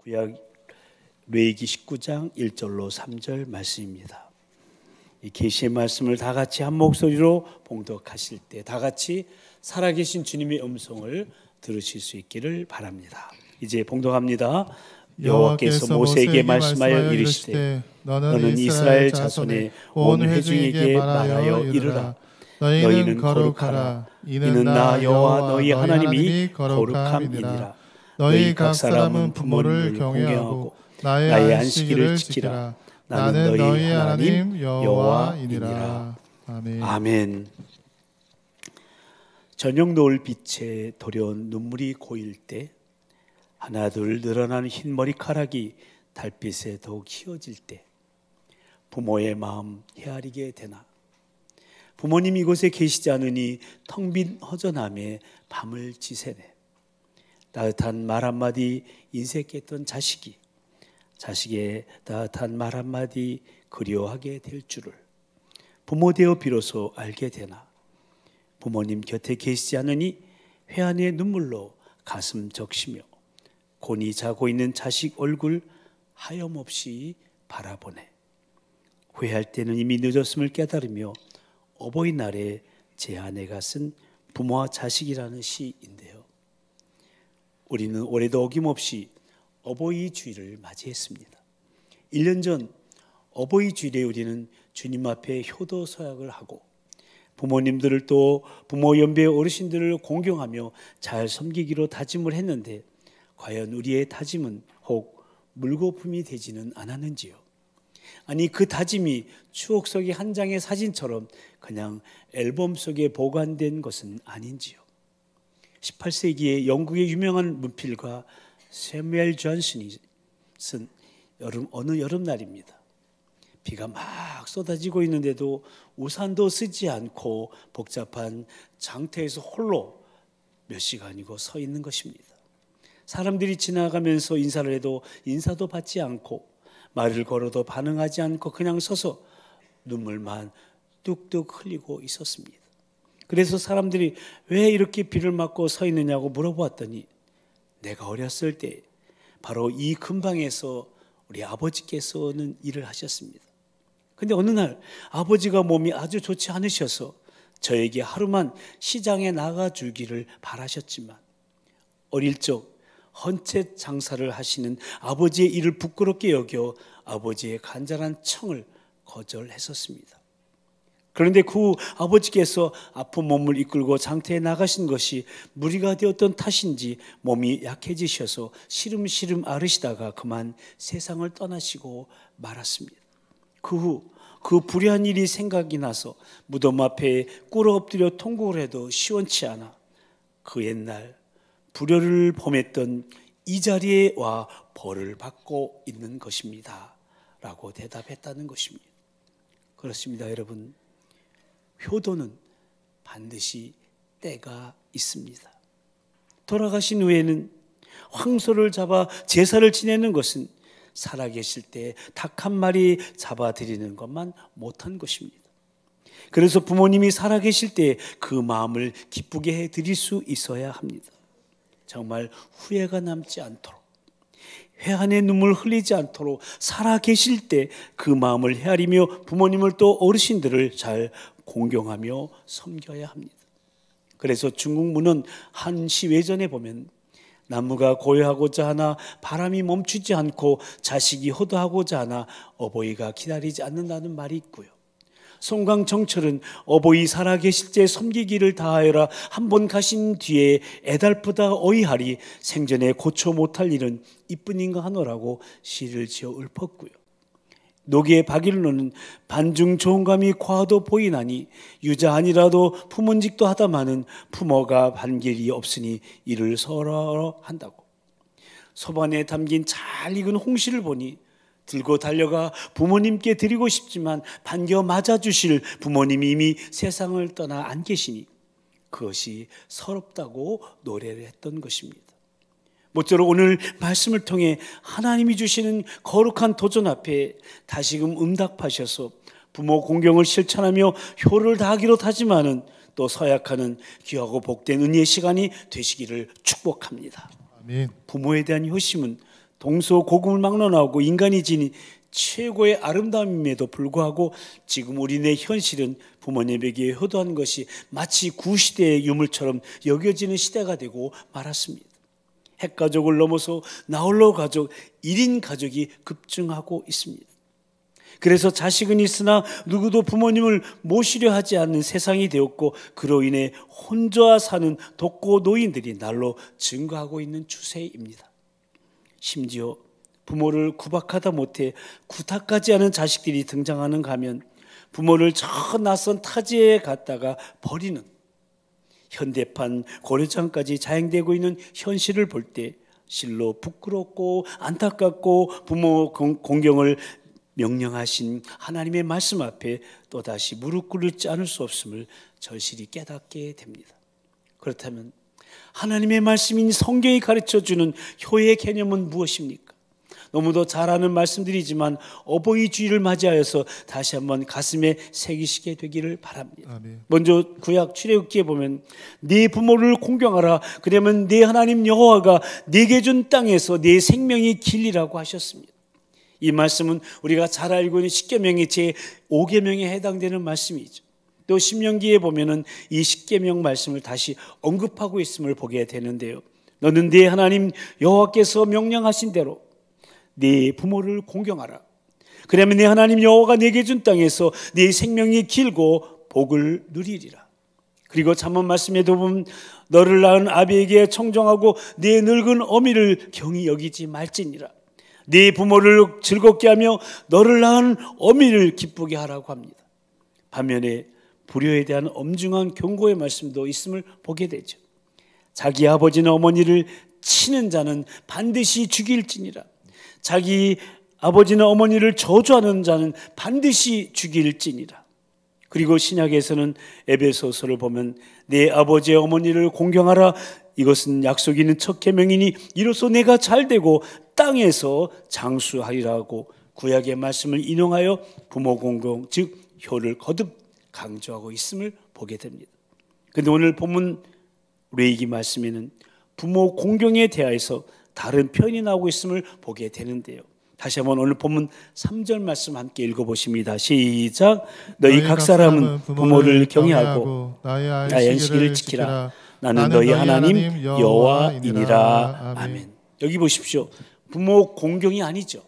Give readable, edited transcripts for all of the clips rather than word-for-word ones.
구약 레위기 19장 1절로 3절 말씀입니다. 이 계시의 말씀을 다 같이 한 목소리로 봉독하실 때 다 같이 살아계신 주님의 음성을 들으실 수 있기를 바랍니다. 이제 봉독합니다. 여호와께서 모세에게 말씀하여 이르시되 너는 이스라엘 자손의 온 회중에게 말하여 이르라. 너희는 거룩하라. 이는 나 여호와 너희 하나님이 거룩함이니라. 너희 각 사람은 부모를 경외하고 나의 안식일을 지키라. 나는 너희 하나님 여호와이니라. 아멘. 저녁 노을 빛에 도려운 눈물이 고일 때, 하나둘 늘어나는 흰 머리카락이 달빛에 더욱 희어질 때 부모의 마음 헤아리게 되나. 부모님 이곳에 계시지 않으니 텅 빈 허전함에 밤을 지새네. 따뜻한 말 한마디 인색했던 자식이 자식의 따뜻한 말 한마디 그리워하게 될 줄을 부모 되어 비로소 알게 되나. 부모님 곁에 계시지 않으니 회한의 눈물로 가슴 적시며 곤히 자고 있는 자식 얼굴 하염없이 바라보네. 후회할 때는 이미 늦었음을 깨달으며 어버이날에 제 아내가 쓴 부모와 자식이라는 시인데요. 우리는 올해도 어김없이 어버이 주일을 맞이했습니다. 1년 전 어버이 주일에 우리는 주님 앞에 효도 서약을 하고 부모님들을 또 부모 연배의 어르신들을 공경하며 잘 섬기기로 다짐을 했는데, 과연 우리의 다짐은 혹 물거품이 되지는 않았는지요? 아니, 그 다짐이 추억 속의 한 장의 사진처럼 그냥 앨범 속에 보관된 것은 아닌지요? 18세기의 영국의 유명한 문필가 세뮤엘 존슨이 쓴 어느 여름날입니다. 비가 막 쏟아지고 있는데도 우산도 쓰지 않고 복잡한 장터에서 홀로 몇 시간이고 서 있는 것입니다. 사람들이 지나가면서 인사를 해도 인사도 받지 않고 말을 걸어도 반응하지 않고 그냥 서서 눈물만 뚝뚝 흘리고 있었습니다. 그래서 사람들이 왜 이렇게 비를 맞고 서 있느냐고 물어보았더니, 내가 어렸을 때 바로 이 근방에서 우리 아버지께서는 일을 하셨습니다. 근데 어느 날 아버지가 몸이 아주 좋지 않으셔서 저에게 하루만 시장에 나가주기를 바라셨지만, 어릴 적 헌채 장사를 하시는 아버지의 일을 부끄럽게 여겨 아버지의 간절한 청을 거절했었습니다. 그런데 그 후 아버지께서 아픈 몸을 이끌고 장터에 나가신 것이 무리가 되었던 탓인지 몸이 약해지셔서 시름시름 앓으시다가 그만 세상을 떠나시고 말았습니다. 그 후 그 불의한 일이 생각이 나서 무덤 앞에 꿇어 엎드려 통곡을 해도 시원치 않아 그 옛날 불효를 범했던 이 자리에 와 벌을 받고 있는 것입니다 라고 대답했다는 것입니다. 그렇습니다, 여러분. 효도는 반드시 때가 있습니다. 돌아가신 후에는 황소를 잡아 제사를 지내는 것은 살아계실 때 닭 한 마리 잡아드리는 것만 못한 것입니다. 그래서 부모님이 살아계실 때 그 마음을 기쁘게 해드릴 수 있어야 합니다. 정말 후회가 남지 않도록, 회한의 눈물 흘리지 않도록 살아계실 때 그 마음을 헤아리며 부모님을 또 어르신들을 잘 공경하며 섬겨야 합니다. 그래서 중국 문헌 한 시외전에 보면 나무가 고요하고자 하나 바람이 멈추지 않고 자식이 효도하고자 하나 어버이가 기다리지 않는다는 말이 있고요. 송강정철은 어버이 살아계실 때 섬기기를 다하여라, 한 번 가신 뒤에 애달프다 어이하리, 생전에 고쳐 못할 일은 이뿐인가 하노라고 시를 지어 읊었고요. 노계 박일로는 반중 좋은감이 과도 보이나니 유자 아니라도 품은직도 하다마는 부모가 반길이 없으니 이를 서러 한다고. 소반에 담긴 잘 익은 홍시를 보니 들고 달려가 부모님께 드리고 싶지만 반겨 맞아주실 부모님이 이미 세상을 떠나 안 계시니 그것이 서럽다고 노래를 했던 것입니다. 모쪼록 오늘 말씀을 통해 하나님이 주시는 거룩한 도전 앞에 다시금 응답하셔서 부모 공경을 실천하며 효를 다하기로 다짐하는 또 서약하는 귀하고 복된 은혜의 시간이 되시기를 축복합니다. 아멘. 부모에 대한 효심은 동서고금을 막론하고 인간이 지닌 최고의 아름다움임에도 불구하고 지금 우리네 현실은 부모님에게 효도한 것이 마치 구시대의 유물처럼 여겨지는 시대가 되고 말았습니다. 핵가족을 넘어서 나홀로 가족, 1인 가족이 급증하고 있습니다. 그래서 자식은 있으나 누구도 부모님을 모시려 하지 않는 세상이 되었고, 그로 인해 혼자 사는 독거 노인들이 날로 증가하고 있는 추세입니다. 심지어 부모를 구박하다 못해 구타까지 하는 자식들이 등장하는가 하면 부모를 저 낯선 타지에 갔다가 버리는 현대판 고려장까지 자행되고 있는 현실을 볼 때 실로 부끄럽고 안타깝고 부모 공경을 명령하신 하나님의 말씀 앞에 또다시 무릎 꿇지 않을 수 없음을 절실히 깨닫게 됩니다. 그렇다면 하나님의 말씀인 성경이 가르쳐주는 효의 개념은 무엇입니까? 너무도 잘 아는 말씀들이지만 어버이 주일을 맞이하여서 다시 한번 가슴에 새기시게 되기를 바랍니다. 아멘. 먼저 구약 출애굽기에 보면 네 부모를 공경하라, 그러면 네 하나님 여호와가 네게 준 땅에서 네 생명이 길리라고 하셨습니다. 이 말씀은 우리가 잘 알고 있는 십계명의 제5계명에 해당되는 말씀이죠. 또 신명기에 보면은 이 십계명 말씀을 다시 언급하고 있음을 보게 되는데요. 너는 네 하나님 여호와께서 명령하신 대로 네 부모를 공경하라. 그러면 네 하나님 여호와가 네게 준 땅에서 네 생명이 길고 복을 누리리라. 그리고 잠언 말씀에도 보면 너를 낳은 아비에게 청정하고 네 늙은 어미를 경히 여기지 말지니라. 네 부모를 즐겁게 하며 너를 낳은 어미를 기쁘게 하라고 합니다. 반면에 불효에 대한 엄중한 경고의 말씀도 있음을 보게 되죠. 자기 아버지나 어머니를 치는 자는 반드시 죽일지니라. 자기 아버지나 어머니를 저주하는 자는 반드시 죽일지니라. 그리고 신약에서는 에베소서를 보면 내 아버지와 어머니를 공경하라. 이것은 약속이 있는 첫 계명이니 이로써 내가 잘되고 땅에서 장수하리라고 구약의 말씀을 인용하여 부모 공경, 즉 효를 거듭 강조하고 있음을 보게 됩니다. 그런데 오늘 본문 레위기 말씀에는 부모 공경에 대하여서 다른 표현이 나오고 있음을 보게 되는데요. 다시 한번 오늘 본문 3절 말씀 함께 읽어보십니다. 시작. 너희 각 사람은 부모를 경외하고 나의 안식일을 지키라. 나는 너희 하나님 여호와이니라. 아멘. 여기 보십시오. 부모 공경이 아니죠.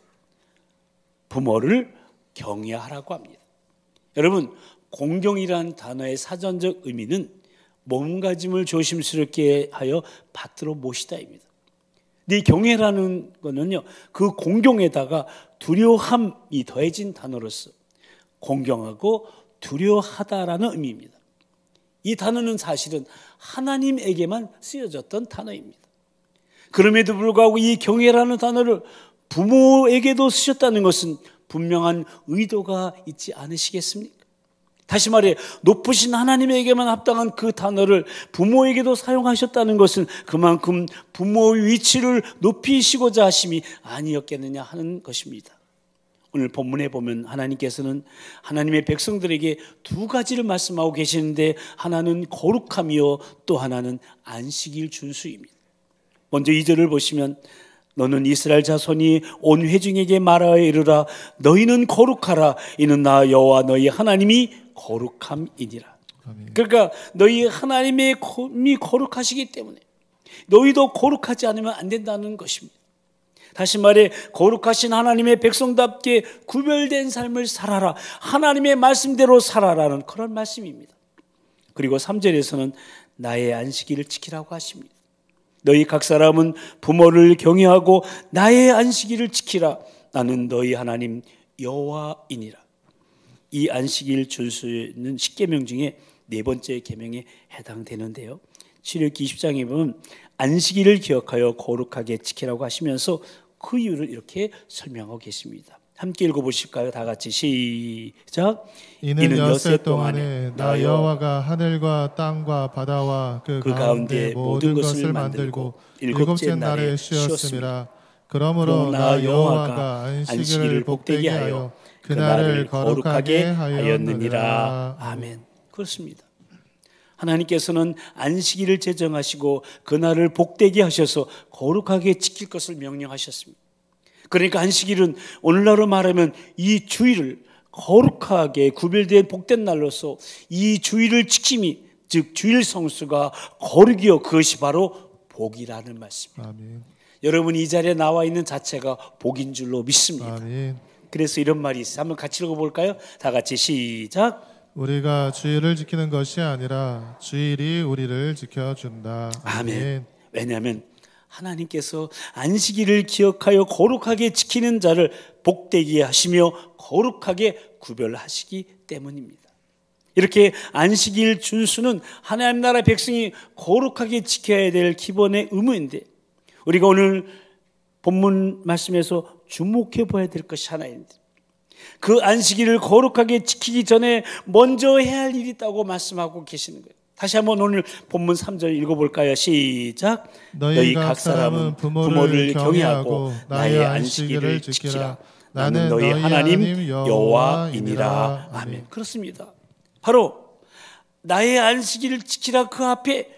부모를 경외하라고 합니다. 여러분, 공경이라는 단어의 사전적 의미는 몸가짐을 조심스럽게 하여 받들어 모시다입니다. 네 경외라는 거는요, 그 공경에다가 두려움이 더해진 단어로서 공경하고 두려워하다라는 의미입니다. 이 단어는 사실은 하나님에게만 쓰여졌던 단어입니다. 그럼에도 불구하고 이 경외라는 단어를 부모에게도 쓰셨다는 것은 분명한 의도가 있지 않으시겠습니까? 다시 말해 높으신 하나님에게만 합당한 그 단어를 부모에게도 사용하셨다는 것은 그만큼 부모의 위치를 높이시고자 하심이 아니었겠느냐 하는 것입니다. 오늘 본문에 보면 하나님께서는 하나님의 백성들에게 두 가지를 말씀하고 계시는데 하나는 거룩함이요 또 하나는 안식일 준수입니다. 먼저 2절을 보시면 너는 이스라엘 자손이 온 회중에게 말하여 이르라. 너희는 거룩하라. 이는 나 여호와 너희 하나님이 거룩함이니라. 그러니까 너희 하나님의 거룩하시기 때문에 너희도 거룩하지 않으면 안 된다는 것입니다. 다시 말해 거룩하신 하나님의 백성답게 구별된 삶을 살아라. 하나님의 말씀대로 살아라는 그런 말씀입니다. 그리고 3절에서는 나의 안식일을 지키라고 하십니다. 너희 각 사람은 부모를 경외하고 나의 안식일을 지키라. 나는 너희 하나님 여호와이니라. 이 안식일 준수는 십계명 중에 네 번째 계명에 해당되는데요. 출애굽기 20장에 보면 안식일을 기억하여 거룩하게 지키라고 하시면서 그 이유를 이렇게 설명하고 계십니다. 함께 읽어보실까요? 다 같이 시작. 이는 엿새 동안에 나 여호와가 하늘과 땅과 바다와 그 가운데 모든 것을 만들고 일곱째 날에 쉬었음이라. 그러므로 나 여호와가 안식일을 복되게 하여 그날을 거룩하게 하였느니라. 아멘. 그렇습니다. 하나님께서는 안식일을 제정하시고 그날을 복되게 하셔서 거룩하게 지킬 것을 명령하셨습니다. 그러니까 안식일은 오늘날로 말하면 이 주일을 거룩하게 구별된 복된 날로서 이 주일을 지킴이, 즉 주일 성수가 거룩이요 그것이 바로 복이라는 말씀입니다. 아멘. 여러분이 이 자리에 나와 있는 자체가 복인 줄로 믿습니다. 아멘. 그래서 이런 말이 있어요. 한번 같이 읽어볼까요? 다 같이 시작. 우리가 주일을 지키는 것이 아니라 주일이 우리를 지켜준다. 아멘. 왜냐하면 하나님께서 안식일을 기억하여 거룩하게 지키는 자를 복되게 하시며 거룩하게 구별하시기 때문입니다. 이렇게 안식일 준수는 하나님 나라 백성이 거룩하게 지켜야 될 기본의 의무인데, 우리가 오늘 본문 말씀에서 주목해 봐야 될 것이 하나 있는데, 그 안식일을 거룩하게 지키기 전에 먼저 해야 할 일이 있다고 말씀하고 계시는 거예요. 다시 한번 오늘 본문 3절 읽어볼까요? 시작. 너희 각 사람은 부모를 경외하고 나의 안식일을 지키라. 나는 너희 하나님 여호와이니라. 아멘. 그렇습니다. 바로 나의 안식일을 지키라, 그 앞에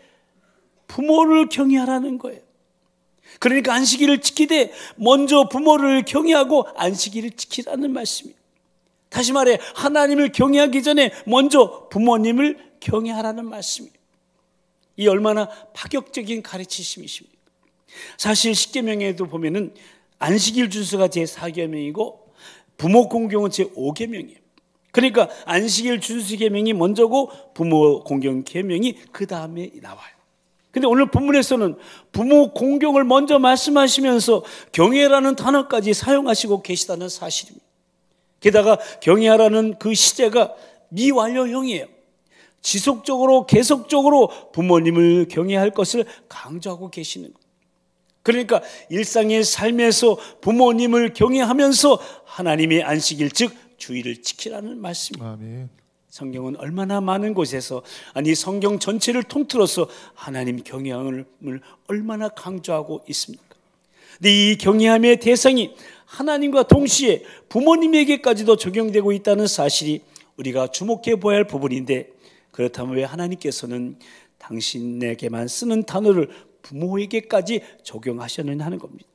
부모를 경외하라는 거예요. 그러니까 안식일을 지키되 먼저 부모를 경외하고 안식일을 지키라는 말씀이에요. 다시 말해 하나님을 경외하기 전에 먼저 부모님을 경외하라는 말씀이에요. 이 얼마나 파격적인 가르치심이십니까? 사실 십계명에도 보면은 안식일 준수가 제4계명이고 부모 공경은 제5계명이에요. 그러니까 안식일 준수 계명이 먼저고 부모 공경 계명이 그 다음에 나와요. 근데 오늘 본문에서는 부모 공경을 먼저 말씀하시면서 경외라는 단어까지 사용하시고 계시다는 사실입니다. 게다가 경외하라는 그 시제가 미완료형이에요. 지속적으로 계속적으로 부모님을 경외할 것을 강조하고 계시는 거예요. 그러니까 일상의 삶에서 부모님을 경외하면서 하나님의 안식일 즉 주일을 지키라는 말씀입니다. 아멘. 성경은 얼마나 많은 곳에서, 아니 성경 전체를 통틀어서 하나님 경외함을 얼마나 강조하고 있습니까? 근데 이 경외함의 대상이 하나님과 동시에 부모님에게까지도 적용되고 있다는 사실이 우리가 주목해 보아야 할 부분인데, 그렇다면 왜 하나님께서는 당신에게만 쓰는 단어를 부모에게까지 적용하셨느냐 하는 겁니다.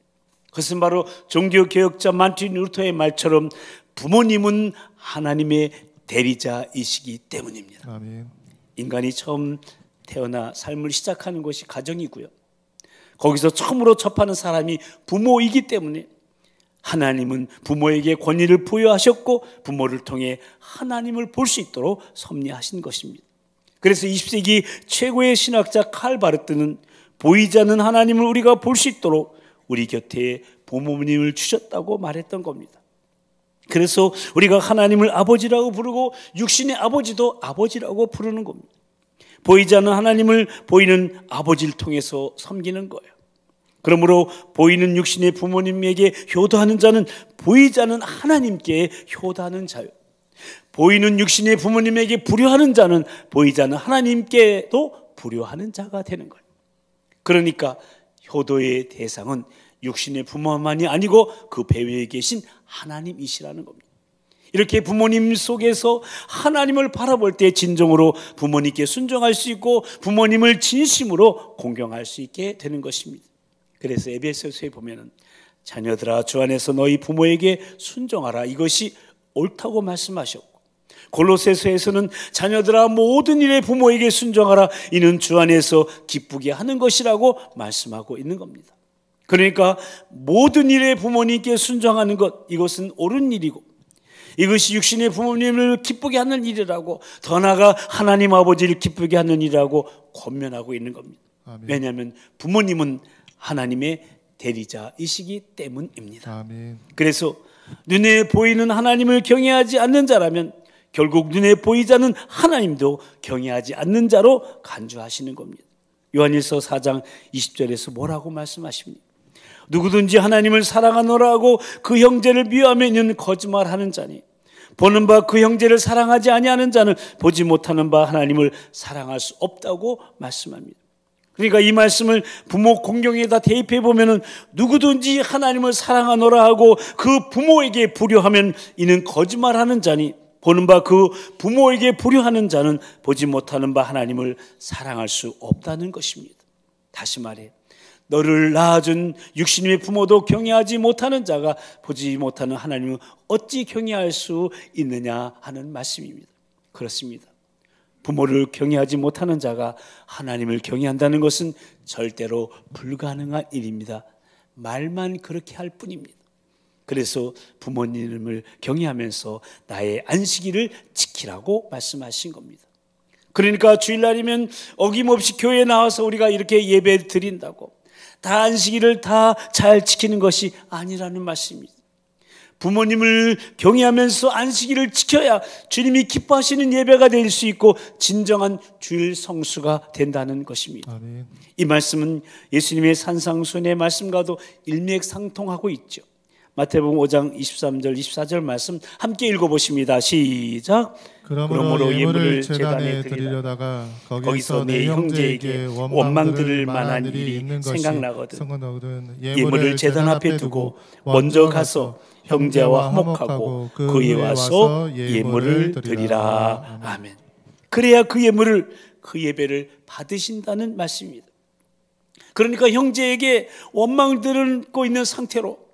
그것은 바로 종교개혁자 마르틴 루터의 말처럼 부모님은 하나님의 대리자이시기 때문입니다. 아멘. 인간이 처음 태어나 삶을 시작하는 것이 가정이고요, 거기서 처음으로 접하는 사람이 부모이기 때문에 하나님은 부모에게 권위를 부여하셨고 부모를 통해 하나님을 볼 수 있도록 섭리하신 것입니다. 그래서 20세기 최고의 신학자 칼 바르트는 보이지 않는 하나님을 우리가 볼 수 있도록 우리 곁에 부모님을 주셨다고 말했던 겁니다. 그래서 우리가 하나님을 아버지라고 부르고 육신의 아버지도 아버지라고 부르는 겁니다. 보이지 않는 하나님을 보이는 아버지를 통해서 섬기는 거예요. 그러므로 보이는 육신의 부모님에게 효도하는 자는 보이지 않는 하나님께 효도하는 자요, 보이는 육신의 부모님에게 불효하는 자는 보이지 않는 하나님께도 불효하는 자가 되는 거예요. 그러니까 효도의 대상은 육신의 부모만이 아니고 그 배후에 계신 하나님이시라는 겁니다. 이렇게 부모님 속에서 하나님을 바라볼 때 진정으로 부모님께 순종할 수 있고 부모님을 진심으로 공경할 수 있게 되는 것입니다. 그래서 에베소서에 보면은 자녀들아 주 안에서 너희 부모에게 순종하라, 이것이 옳다고 말씀하셨고, 골로새서에서는 자녀들아 모든 일에 부모에게 순종하라, 이는 주 안에서 기쁘게 하는 것이라고 말씀하고 있는 겁니다. 그러니까 모든 일에 부모님께 순종하는 것, 이것은 옳은 일이고 이것이 육신의 부모님을 기쁘게 하는 일이라고, 더 나아가 하나님 아버지를 기쁘게 하는 일이라고 권면하고 있는 겁니다. 아멘. 왜냐하면 부모님은 하나님의 대리자이시기 때문입니다. 아멘. 그래서 눈에 보이는 하나님을 경외하지 않는 자라면 결국 눈에 보이지 않는 하나님도 경외하지 않는 자로 간주하시는 겁니다. 요한일서 4장 20절에서 뭐라고 말씀하십니까? 누구든지 하나님을 사랑하노라 하고 그 형제를 미워하며 이는 거짓말하는 자니 보는 바 그 형제를 사랑하지 아니하는 자는 보지 못하는 바 하나님을 사랑할 수 없다고 말씀합니다. 그러니까 이 말씀을 부모 공경에다 대입해 보면은 누구든지 하나님을 사랑하노라 하고 그 부모에게 불효하면 이는 거짓말하는 자니 보는 바 그 부모에게 불효하는 자는 보지 못하는 바 하나님을 사랑할 수 없다는 것입니다. 다시 말해 너를 낳아준 육신의 부모도 경외하지 못하는 자가 보지 못하는 하나님을 어찌 경외할 수 있느냐 하는 말씀입니다. 그렇습니다. 부모를 경외하지 못하는 자가 하나님을 경외한다는 것은 절대로 불가능한 일입니다. 말만 그렇게 할 뿐입니다. 그래서 부모님을 경외하면서 나의 안식일을 지키라고 말씀하신 겁니다. 그러니까 주일날이면 어김없이 교회에 나와서 우리가 이렇게 예배 드린다고 다 안식일을 다 잘 지키는 것이 아니라는 말씀입니다. 부모님을 경외하면서 안식일을 지켜야 주님이 기뻐하시는 예배가 될 수 있고 진정한 주일 성수가 된다는 것입니다. 아멘. 이 말씀은 예수님의 산상수훈의 말씀과도 일맥상통하고 있죠. 마태복음 5장 23절 24절 말씀 함께 읽어보십니다. 시작. 그러므로 예물을 제단에 드리려다가 거기서 내 형제에게 원망들을 만한 일이 있는 것이 생각나거든 예물을 제단 앞에 두고 먼저 가서 형제와 화목하고 그에 와서 예물을 드리라. 아멘. 그래야 그 예물을, 그 예배를 받으신다는 말씀입니다. 그러니까 형제에게 원망을 들고 있는 상태로,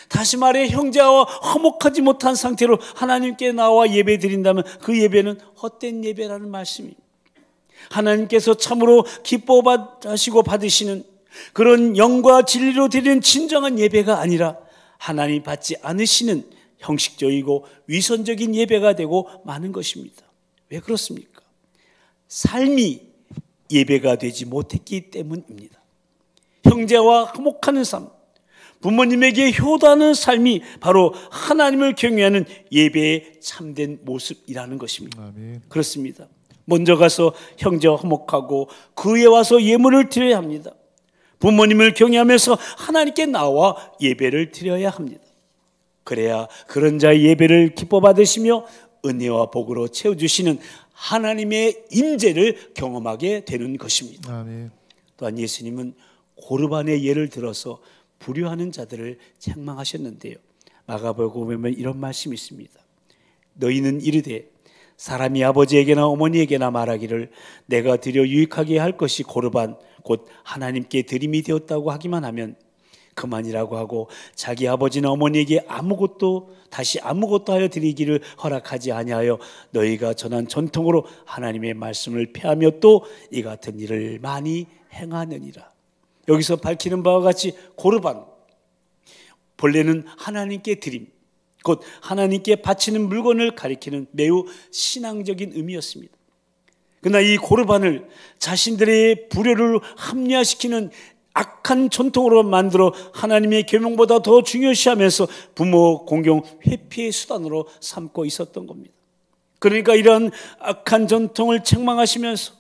다시 말해 형제와 화목하지 못한 상태로 하나님께 나와 예배 드린다면 그 예배는 헛된 예배라는 말씀입니다. 하나님께서 참으로 기뻐하시고 받으시는 그런 영과 진리로 드리는 진정한 예배가 아니라 하나님 받지 않으시는 형식적이고 위선적인 예배가 되고 마는 것입니다. 왜 그렇습니까? 삶이 예배가 되지 못했기 때문입니다. 형제와 화목하는 삶, 부모님에게 효도하는 삶이 바로 하나님을 경외하는 예배의 참된 모습이라는 것입니다. 아멘. 그렇습니다. 먼저 가서 형제와 화목하고 그에 와서 예물을 드려야 합니다. 부모님을 경외하면서 하나님께 나와 예배를 드려야 합니다. 그래야 그런 자의 예배를 기뻐 받으시며 은혜와 복으로 채워주시는 하나님의 임재를 경험하게 되는 것입니다. 아멘. 또한 예수님은 고르반의 예를 들어서 불효하는 자들을 책망하셨는데요. 마가복음에 보면 이런 말씀이 있습니다. 너희는 이르되 사람이 아버지에게나 어머니에게나 말하기를 내가 드려 유익하게 할 것이 고르반 곧 하나님께 드림이 되었다고 하기만 하면 그만이라고 하고 자기 아버지나 어머니에게 다시 아무것도 하여 드리기를 허락하지 아니하여 너희가 전한 전통으로 하나님의 말씀을 폐하며 또 이 같은 일을 많이 행하느니라. 여기서 밝히는 바와 같이 고르반, 본래는 하나님께 드림, 곧 하나님께 바치는 물건을 가리키는 매우 신앙적인 의미였습니다. 그러나 이 고르반을 자신들의 불효를 합리화시키는 악한 전통으로 만들어 하나님의 계명보다 더 중요시하면서 부모 공경 회피의 수단으로 삼고 있었던 겁니다. 그러니까 이런 악한 전통을 책망하시면서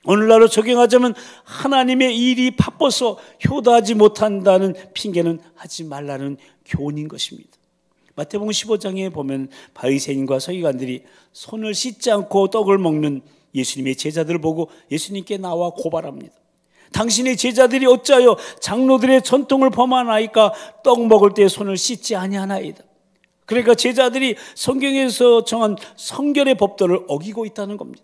오늘날로 적용하자면 하나님의 일이 바빠서 효도하지 못한다는 핑계는 하지 말라는 교훈인 것입니다. 마태복음 15장에 보면 바리새인과 서기관들이 손을 씻지 않고 떡을 먹는 예수님의 제자들을 보고 예수님께 나와 고발합니다. 당신의 제자들이 어찌하여 장로들의 전통을 범하나이까 떡 먹을 때 손을 씻지 아니하나이다. 그러니까 제자들이 성경에서 정한 성결의 법도를 어기고 있다는 겁니다.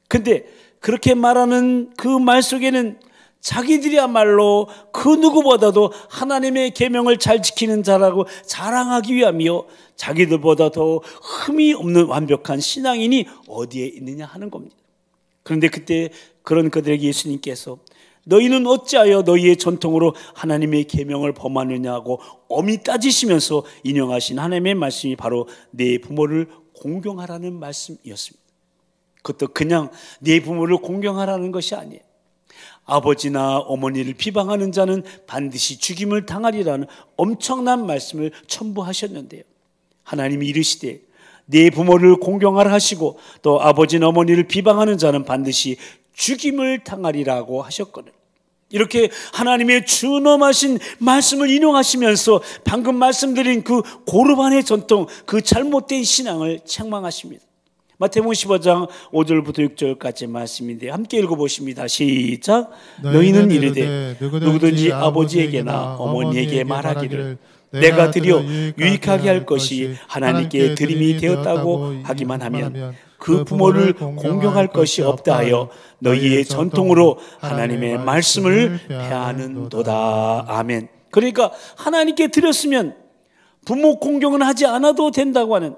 근데 그렇게 말하는 그 말 속에는 자기들이야말로 그 누구보다도 하나님의 계명을 잘 지키는 자라고 자랑하기 위함이요 자기들보다 더 흠이 없는 완벽한 신앙인이 어디에 있느냐 하는 겁니다. 그런데 그때 그런 그들에게 예수님께서 너희는 어찌하여 너희의 전통으로 하나님의 계명을 범하느냐고 엄히 따지시면서 인용하신 하나님의 말씀이 바로 내 부모를 공경하라는 말씀이었습니다. 그것도 그냥 내 부모를 공경하라는 것이 아니에요. 아버지나 어머니를 비방하는 자는 반드시 죽임을 당하리라는 엄청난 말씀을 첨부하셨는데요. 하나님이 이르시되 내 부모를 공경하라 하시고 또 아버지나 어머니를 비방하는 자는 반드시 죽임을 당하리라고 하셨거든요. 이렇게 하나님의 준엄하신 말씀을 인용하시면서 방금 말씀드린 그 고르반의 전통, 그 잘못된 신앙을 책망하십니다. 마태복음 15장 5절부터 6절까지 말씀인데 함께 읽어보십니다. 시작. 너희는 이르되 누구든지 아버지에게나 어머니에게 말하기를 내가 드려 유익하게 할 것이 하나님께 드림이 되었다고 하기만 하면 그 부모를 공경할 것이 없다 하여 너희의 전통으로 하나님의 말씀을 폐하는도다. 아멘. 그러니까 하나님께 드렸으면 부모 공경은 하지 않아도 된다고 하는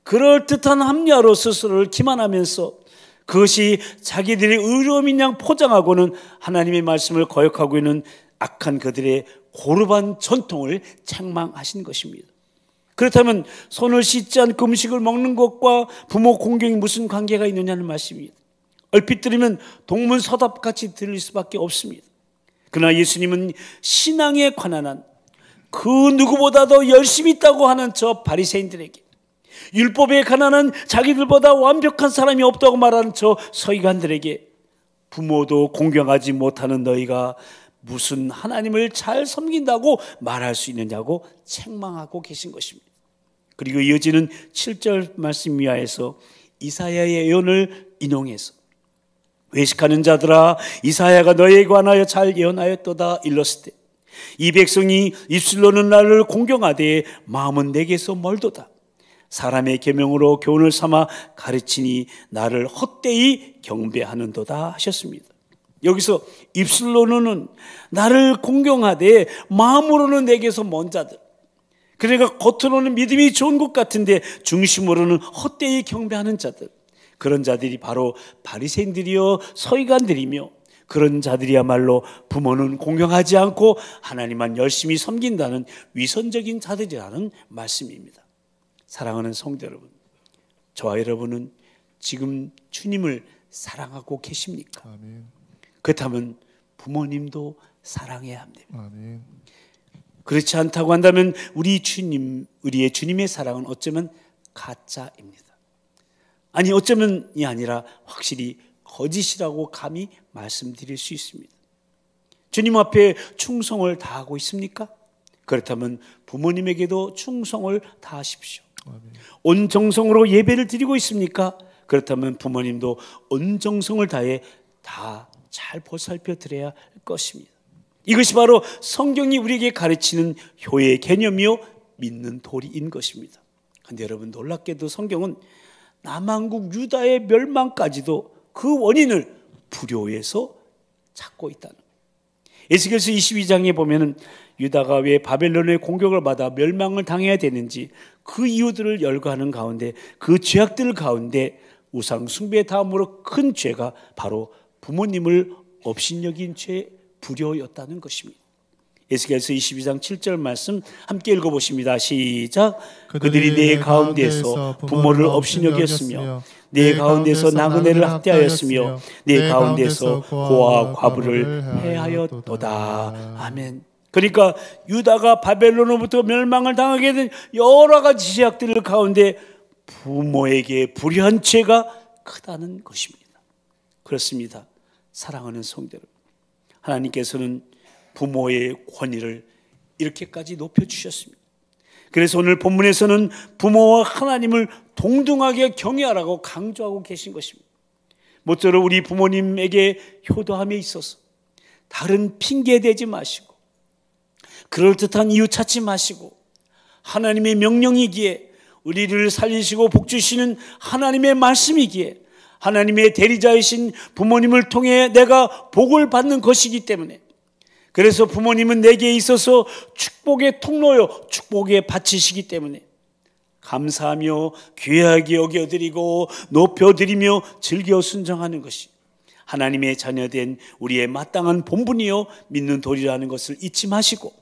그럴듯한 합리화로 스스로를 기만하면서 그것이 자기들의 의로움인 양 포장하고는 하나님의 말씀을 거역하고 있는 악한 그들의 고르반 전통을 책망하신 것입니다. 그렇다면 손을 씻지 않고 음식을 먹는 것과 부모 공경이 무슨 관계가 있느냐는 말씀입니다. 얼핏 들으면 동문서답같이 들릴 수밖에 없습니다. 그러나 예수님은 신앙에 관한 한 그 누구보다도 열심히 있다고 하는 저 바리새인들에게, 율법에 관한 자기들보다 완벽한 사람이 없다고 말하는 저 서기관들에게 부모도 공경하지 못하는 너희가 무슨 하나님을 잘 섬긴다고 말할 수 있느냐고 책망하고 계신 것입니다. 그리고 이어지는 7절 말씀 이하에서 이사야의 예언을 인용해서 외식하는 자들아 이사야가 너희에 관하여 잘 예언하였도다 일렀을 때 이 백성이 입술로는 나를 공경하되 마음은 내게서 멀도다. 사람의 계명으로 교훈을 삼아 가르치니 나를 헛되이 경배하는도다 하셨습니다. 여기서 입술로는 나를 공경하되 마음으로는 내게서 먼 자들, 그러니까 겉으로는 믿음이 좋은 것 같은데 중심으로는 헛되이 경배하는 자들, 그런 자들이 바로 바리새인들이요 서기관들이며 그런 자들이야말로 부모는 공경하지 않고 하나님만 열심히 섬긴다는 위선적인 자들이라는 말씀입니다. 사랑하는 성도 여러분, 저와 여러분은 지금 주님을 사랑하고 계십니까? 아멘. 그렇다면 부모님도 사랑해야 합니다. 아멘. 그렇지 않다고 한다면 우리의 주님의 사랑은 어쩌면 가짜입니다. 아니 어쩌면이 아니라 확실히 거짓이라고 감히 말씀드릴 수 있습니다. 주님 앞에 충성을 다하고 있습니까? 그렇다면 부모님에게도 충성을 다하십시오. 온 정성으로 예배를 드리고 있습니까? 그렇다면 부모님도 온 정성을 다해 다 잘 보살펴 드려야 할 것입니다. 이것이 바로 성경이 우리에게 가르치는 효의 개념이요 믿는 도리인 것입니다. 그런데 여러분 놀랍게도 성경은 남한국 유다의 멸망까지도 그 원인을 불효에서 찾고 있다는 거예요. 에스겔서 22장에 보면은 유다가 왜 바벨론의 공격을 받아 멸망을 당해야 되는지 그 이유들을 열거하는 가운데 그 죄악들 가운데 우상 숭배 다음으로 큰 죄가 바로 부모님을 업신여긴 죄 불효였다는 것입니다. 에스겔서 22장 7절 말씀 함께 읽어보십니다. 시작. 그들이 내 가운데서 부모를 업신여겼으며 내 가운데서 나그네를 학대하였으며 내 가운데서 고아 과부를 해하였도다. 아멘. 그러니까 유다가 바벨론으로부터 멸망을 당하게 된 여러 가지 죄악들 가운데 부모에게 불의한 죄가 크다는 것입니다. 그렇습니다. 사랑하는 성도 여러분, 하나님께서는 부모의 권위를 이렇게까지 높여주셨습니다. 그래서 오늘 본문에서는 부모와 하나님을 동등하게 경외하라고 강조하고 계신 것입니다. 모쪼록 우리 부모님에게 효도함에 있어서 다른 핑계 대지 마시고 그럴듯한 이유 찾지 마시고 하나님의 명령이기에 우리를 살리시고 복주시는 하나님의 말씀이기에 하나님의 대리자이신 부모님을 통해 내가 복을 받는 것이기 때문에, 그래서 부모님은 내게 있어서 축복의 통로요 축복의 밭이시기 때문에 감사하며 귀하게 여겨드리고 높여드리며 즐겨 순종하는 것이 하나님의 자녀된 우리의 마땅한 본분이요 믿는 도리라는 것을 잊지 마시고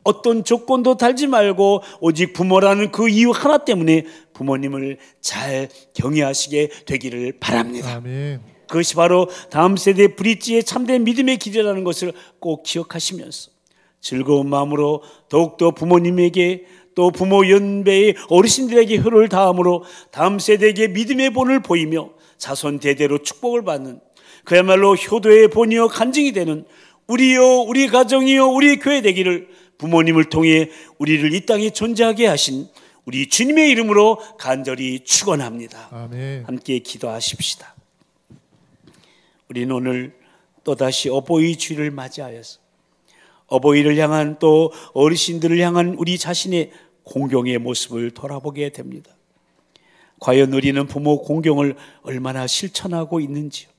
어떤 조건도 달지 말고 오직 부모라는 그 이유 하나 때문에 부모님을 잘 경외하시게 되기를 바랍니다. 아멘. 그것이 바로 다음 세대 브릿지의 참된 믿음의 길이라는 것을 꼭 기억하시면서 즐거운 마음으로 더욱더 부모님에게 또 부모 연배의 어르신들에게 효를 다함으로 다음 세대에게 믿음의 본을 보이며 자손 대대로 축복을 받는 그야말로 효도의 본이요 간증이 되는 우리요 우리 가정이요 우리 교회 되기를 부모님을 통해 우리를 이 땅에 존재하게 하신 우리 주님의 이름으로 간절히 축원합니다. 아멘. 함께 기도하십시다. 우리는 오늘 또다시 어버이 주일을 맞이하여서 어버이를 향한 또 어르신들을 향한 우리 자신의 공경의 모습을 돌아보게 됩니다. 과연 우리는 부모 공경을 얼마나 실천하고 있는지요?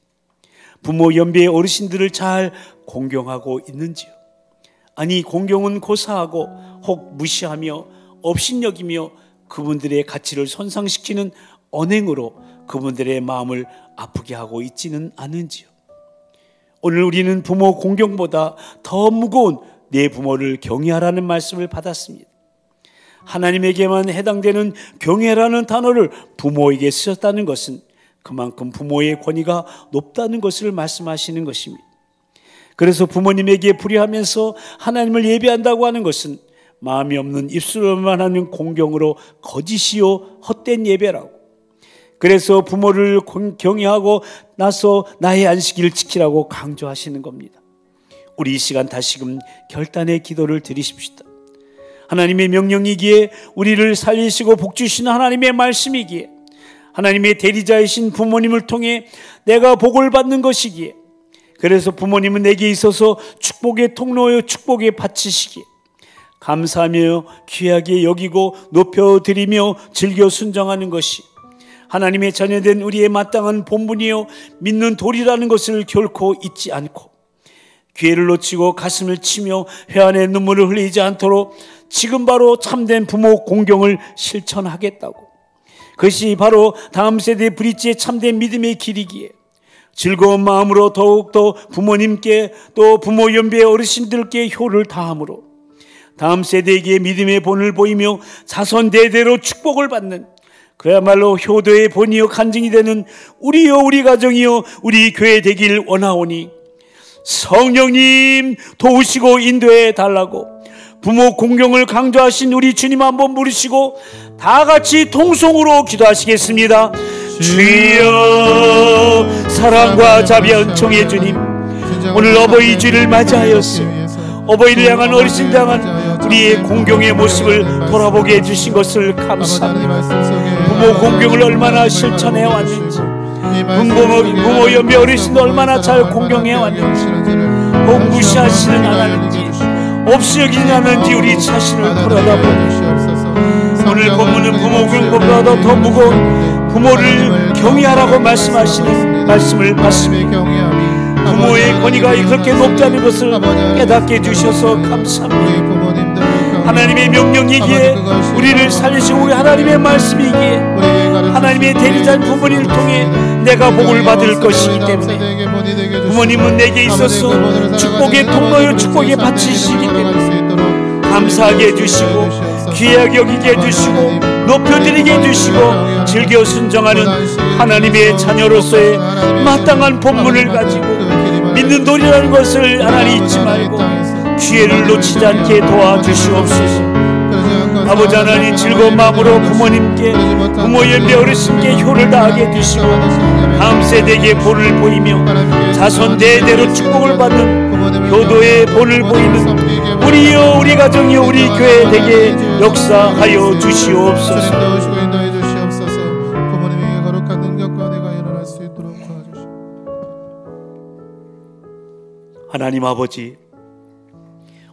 부모 연배의 어르신들을 잘 공경하고 있는지요? 아니, 공경은 고사하고 혹 무시하며 업신여기며 그분들의 가치를 손상시키는 언행으로 그분들의 마음을 아프게 하고 있지는 않은지요? 오늘 우리는 부모 공경보다 더 무거운 내 부모를 경외하라는 말씀을 받았습니다. 하나님에게만 해당되는 경외라는 단어를 부모에게 쓰셨다는 것은 그만큼 부모의 권위가 높다는 것을 말씀하시는 것입니다. 그래서 부모님에게 불의하면서 하나님을 예배한다고 하는 것은 마음이 없는 입술로만 하는 공경으로 거짓이요 헛된 예배라고. 그래서 부모를 경외하고 나서 나의 안식일을 지키라고 강조하시는 겁니다. 우리 이 시간 다시금 결단의 기도를 드리십시다. 하나님의 명령이기에 우리를 살리시고 복주시는 하나님의 말씀이기에 하나님의 대리자이신 부모님을 통해 내가 복을 받는 것이기에 그래서 부모님은 내게 있어서 축복의 통로요 축복의 밭이시기에 감사하며 귀하게 여기고 높여드리며 즐겨 순종하는 것이 하나님의 자녀된 우리의 마땅한 본분이요 믿는 도리라는 것을 결코 잊지 않고 기회를 놓치고 가슴을 치며 회한의 눈물을 흘리지 않도록 지금 바로 참된 부모 공경을 실천하겠다고. 그것이 바로 다음 세대 브릿지의 참된 믿음의 길이기에 즐거운 마음으로 더욱더 부모님께 또 부모 연배의 어르신들께 효를 다함으로 다음 세대에게 믿음의 본을 보이며 자손 대대로 축복을 받는 그야말로 효도의 본이요 간증이 되는 우리요 우리 가정이요 우리 교회 되길 원하오니 성령님 도우시고 인도해 달라고 부모 공경을 강조하신 우리 주님 한번 부르시고 다 같이 통성으로 기도하시겠습니다. 주여 사랑과 자비 은총의 주님, 오늘 어버이 주를 맞이하였어 어버이를 향한 어르신들 향한 우리의 공경의 모습을 돌아보게 해주신 것을 감사합니다. 부모 공경을 얼마나 실천해 왔는지, 부모 연배 어르신도 얼마나 잘 공경해 왔는지, 혹 무시하시는 않았는지 없이 여기지 않는지 우리 자신을 돌아다보니 오늘 본문은 부모 공경보다 더 무거운 부모를 경외하라고 말씀하시는 말씀을 받습니다. 부모의 권위가 그렇게 높다는 것을 깨닫게 해주셔서 감사합니다. 하나님의 명령이기에 우리를 살리시고 우리 하나님의 말씀이기에 하나님의 대리자인 부모님을 통해 내가 복을 받을 것이기 때문에 부모님은 내게 있어서 축복의 통로요 축복의 밭이시기 때문에 감사하게 해주시고 귀하게 여기게 해주시고 높여드리게 해주시고 즐겨 순종하는 하나님의 자녀로서의 마땅한 본분을 가지고 믿는 도리라는 것을 하나님 잊지 말고 기회를 놓치지 않게 도와주시옵소서. 아버지 하나님 즐거운 마음으로 부모님께 부모 연배 어르신께 효를 다하게 해주시고 다음 세대에게 본을 보이며 자손 대대로 축복을 받는 효도의 본을 보이는 우리여 우리 가정이여 우리 교회 되게 역사하여 주시옵소서. 하나님 아버지,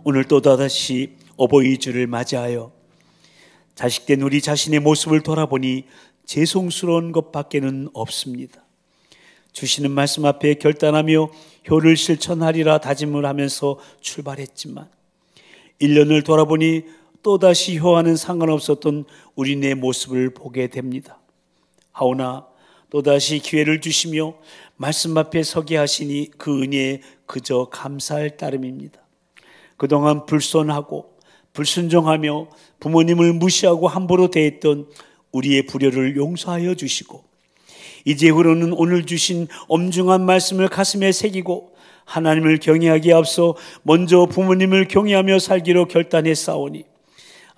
오늘 또 다시 어버이 주를 맞이하여 자식된 우리 자신의 모습을 돌아보니 죄송스러운 것밖에는 없습니다. 주시는 말씀 앞에 결단하며 효를 실천하리라 다짐을 하면서 출발했지만 1년을 돌아보니 또다시 효와는 상관없었던 우리네 모습을 보게 됩니다. 하오나 또다시 기회를 주시며 말씀 앞에 서게 하시니 그 은혜에 그저 감사할 따름입니다. 그동안 불손하고 불순종하며 부모님을 무시하고 함부로 대했던 우리의 불효를 용서하여 주시고 이제후로는 오늘 주신 엄중한 말씀을 가슴에 새기고 하나님을 경외하기에 앞서 먼저 부모님을 경외하며 살기로 결단했사오니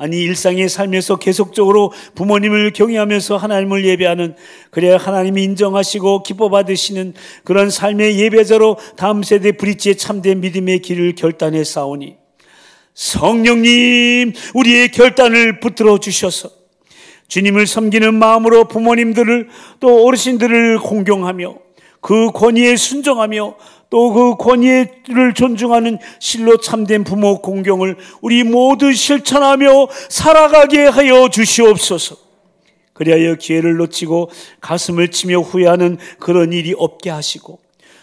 아니 일상의 삶에서 계속적으로 부모님을 경외하면서 하나님을 예배하는 그래야 하나님이 인정하시고 기뻐 받으시는 그런 삶의 예배자로 다음 세대 브릿지의 참된 믿음의 길을 결단했사오니 성령님 우리의 결단을 붙들어 주셔서 주님을 섬기는 마음으로 부모님들을 또 어르신들을 공경하며 그 권위에 순종하며 또 그 권위를 존중하는 실로 참된 부모 공경을 우리 모두 실천하며 살아가게 하여 주시옵소서. 그리하여 기회를 놓치고 가슴을 치며 후회하는 그런 일이 없게 하시고,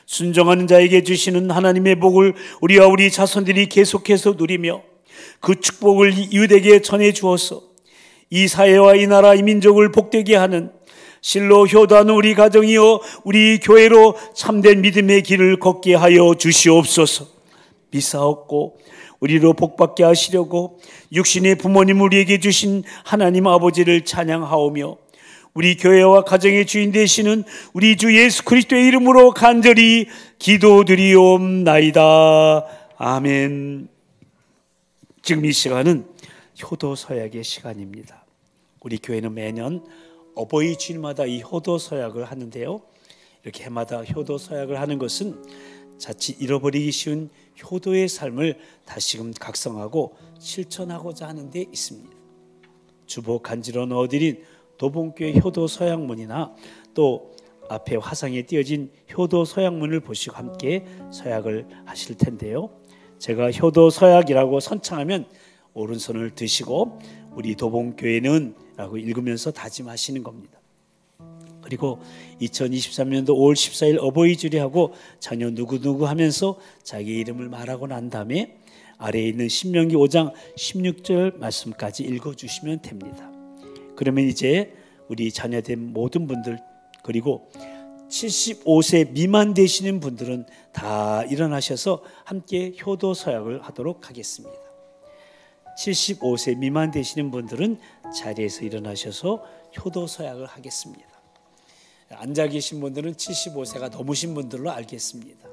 순종하는 자에게 주시는 하나님의 복을 우리와 우리 자손들이 계속해서 누리며 그 축복을 이웃에게 전해 주어서 이 사회와 이 나라 이 민족을 복되게 하는 실로 효도하는 우리 가정이요 우리 교회로 참된 믿음의 길을 걷게 하여 주시옵소서. 미사옵고 우리로 복받게 하시려고 육신의 부모님 우리에게 주신 하나님 아버지를 찬양하오며, 우리 교회와 가정의 주인 되시는 우리 주 예수 그리스도의 이름으로 간절히 기도드리옵나이다. 아멘. 지금 이 시간은 효도서약의 시간입니다. 우리 교회는 매년 어버이 주일마다 이 효도서약을 하는데요, 이렇게 해마다 효도서약을 하는 것은 자칫 잃어버리기 쉬운 효도의 삶을 다시금 각성하고 실천하고자 하는 데 있습니다. 주보 간지러 넣어드린 도봉교회 효도서약문이나 또 앞에 화상에 띄어진 효도서약문을 보시고 함께 서약을 하실 텐데요, 제가 효도서약이라고 선창하면 오른손을 드시고 우리 도봉교회는 라고 읽으면서 다짐하시는 겁니다. 그리고 2023년도 5월 14일 어버이 주일하고 자녀 누구누구 하면서 자기 이름을 말하고 난 다음에 아래에 있는 신명기 5장 16절 말씀까지 읽어주시면 됩니다. 그러면 이제 우리 자녀된 모든 분들, 그리고 75세 미만 되시는 분들은 다 일어나셔서 함께 효도서약을 하도록 하겠습니다. 75세 미만 되시는 분들은 자리에서 일어나셔서 효도서약을 하겠습니다. 앉아 계신 분들은 75세가 넘으신 분들로 알겠습니다.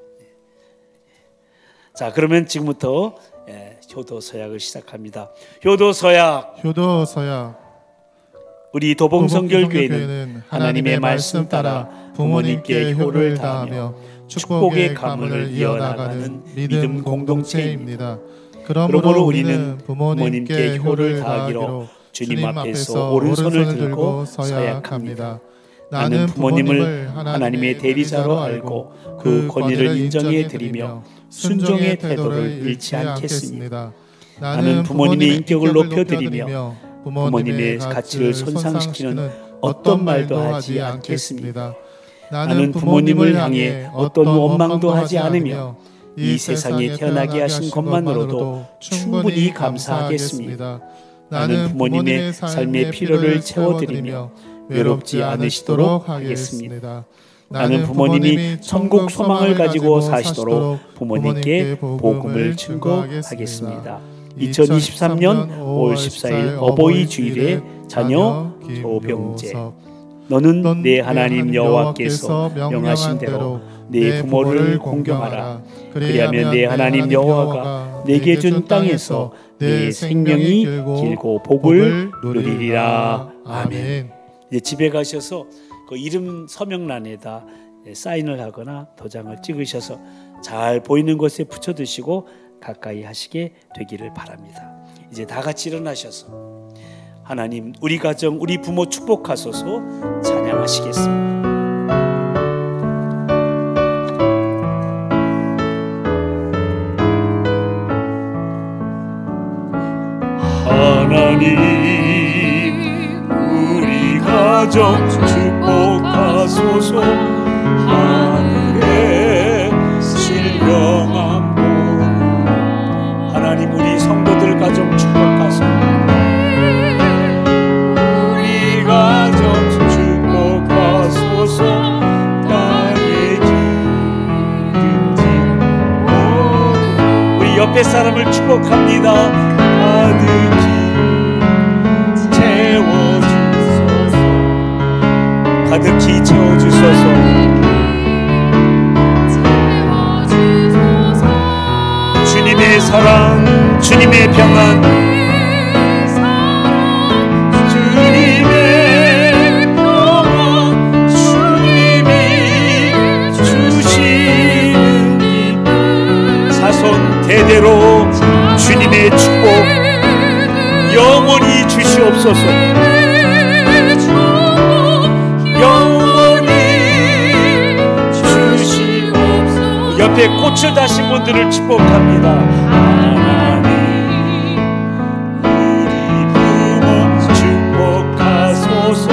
자, 그러면 지금부터 효도서약을 시작합니다. 효도서약. 우리 도봉성결교회는 하나님의 말씀 따라 부모님께 효를 다하며 축복의 가문을 이어나가는 믿음 공동체입니다. 그러므로 우리는 부모님께 효를 다하기로 주님 앞에서 오른손을 들고 서약합니다. 나는 부모님을 하나님의 대리자로 알고 그 권위를 인정해 드리며 순종의 태도를 잃지 않겠습니다. 나는 부모님의 인격을 높여드리며 부모님의 가치를 손상시키는 어떤 말도 하지 않겠습니다. 나는 부모님을 향해 어떤 원망도 하지 않으며 이 세상에 태어나게 하신 것만으로도 충분히 감사하겠습니다. 나는 부모님의 삶의 필요를 채워드리며 외롭지 않으시도록 하겠습니다. 나는 부모님이 천국 소망을 가지고 사시도록 부모님께 복음을 증거하겠습니다. 2023년 5월 14일 어버이 주일에 자녀 조병재. 너는 내 하나님 여호와께서 명하신 대로 내 부모를 공경하라. 그리하면 내 하나님 여호와가 내게 준 땅에서 내 생명이 길고 복을 누리리라. 아멘. 이제 집에 가셔서 그 이름 서명란에다 사인을 하거나 도장을 찍으셔서 잘 보이는 곳에 붙여 두시고 가까이 하시게 되기를 바랍니다. 이제 다 같이 일어나셔서 하나님 우리 가정 우리 부모 축복하소서 찬양하시겠습니다. 하나님 우리 가정 축복하소서. 하늘에 신령한 복 하나님 우리 성도들 가정 축복하소서. 우리 가정 축복하소서. 땅의 기름진 우리 옆에 사람을 축복합니다. 가득히 채워주소서. 가득히 채워주소서. 주님의 사랑, 주님의 평안, 주님의 평안, 주님이 주시는 기쁨, 사손 대대로 주님의 축복 영원히 주시옵소서. 영원히 주시옵소서. 옆에 꽃을 다신 분들을 축복합니다. 하나님 우리 부모 축복하소서.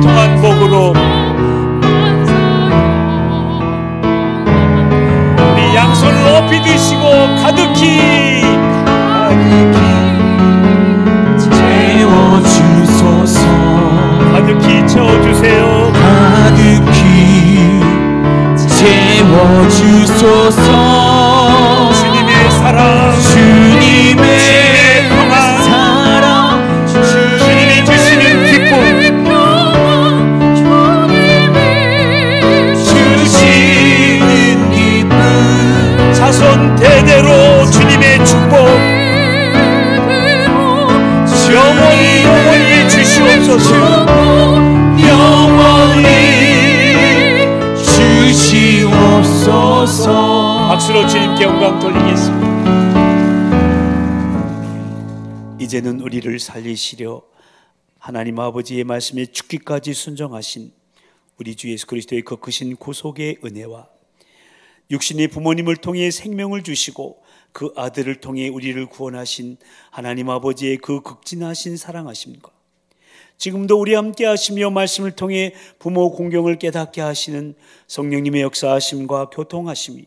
통통한 복으로 우리 양손을 높이 드시고 가득히 채워주소서. 가득히 채워주세요. 가득히 채워주소서. 주님의 사랑, 주님의 평안, 사랑, 주님이 주시는 기쁨, 주시는 기쁨, 자손 대대로 주님의 축복 영원히 주시옵소서. 영원히 주시옵소서. 박수로 주님께 영광 돌리겠습니다. 이제는 우리를 살리시려 하나님 아버지의 말씀에 죽기까지 순종하신 우리 주 예수 그리스도의 그 크신 구속의 은혜와 육신의 부모님을 통해 생명을 주시고 그 아들을 통해 우리를 구원하신 하나님 아버지의 그 극진하신 사랑하심과 지금도 우리 함께 하시며 말씀을 통해 부모 공경을 깨닫게 하시는 성령님의 역사하심과 교통하심이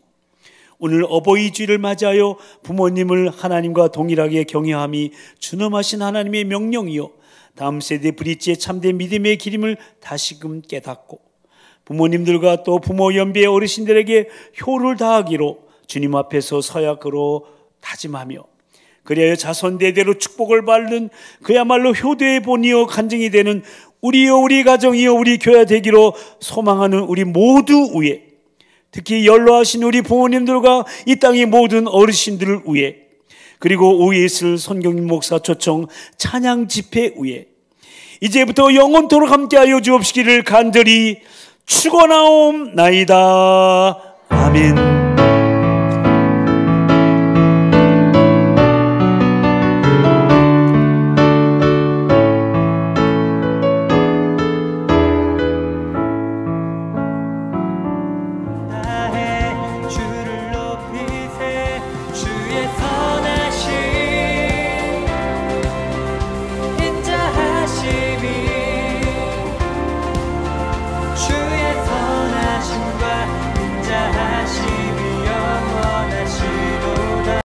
오늘 어버이 주일을 맞이하여 부모님을 하나님과 동일하게 경외함이 준엄하신 하나님의 명령이요 다음 세대 브릿지의 참된 믿음의 기림을 다시금 깨닫고 부모님들과 또 부모 연배의 어르신들에게 효를 다하기로 주님 앞에서 서약으로 다짐하며 그리하여 자손 대대로 축복을 받는 그야말로 효도의 본이요 간증이 되는 우리요 우리 가정이요 우리 교회 되기로 소망하는 우리 모두 위에 특히 연로하신 우리 부모님들과 이 땅의 모든 어르신들을 위해 그리고 위에 있을 손경림 목사 초청 찬양 집회 위에 이제부터 영원토록 함께하여 주옵시기를 간절히 축원하옵나이다. 아멘.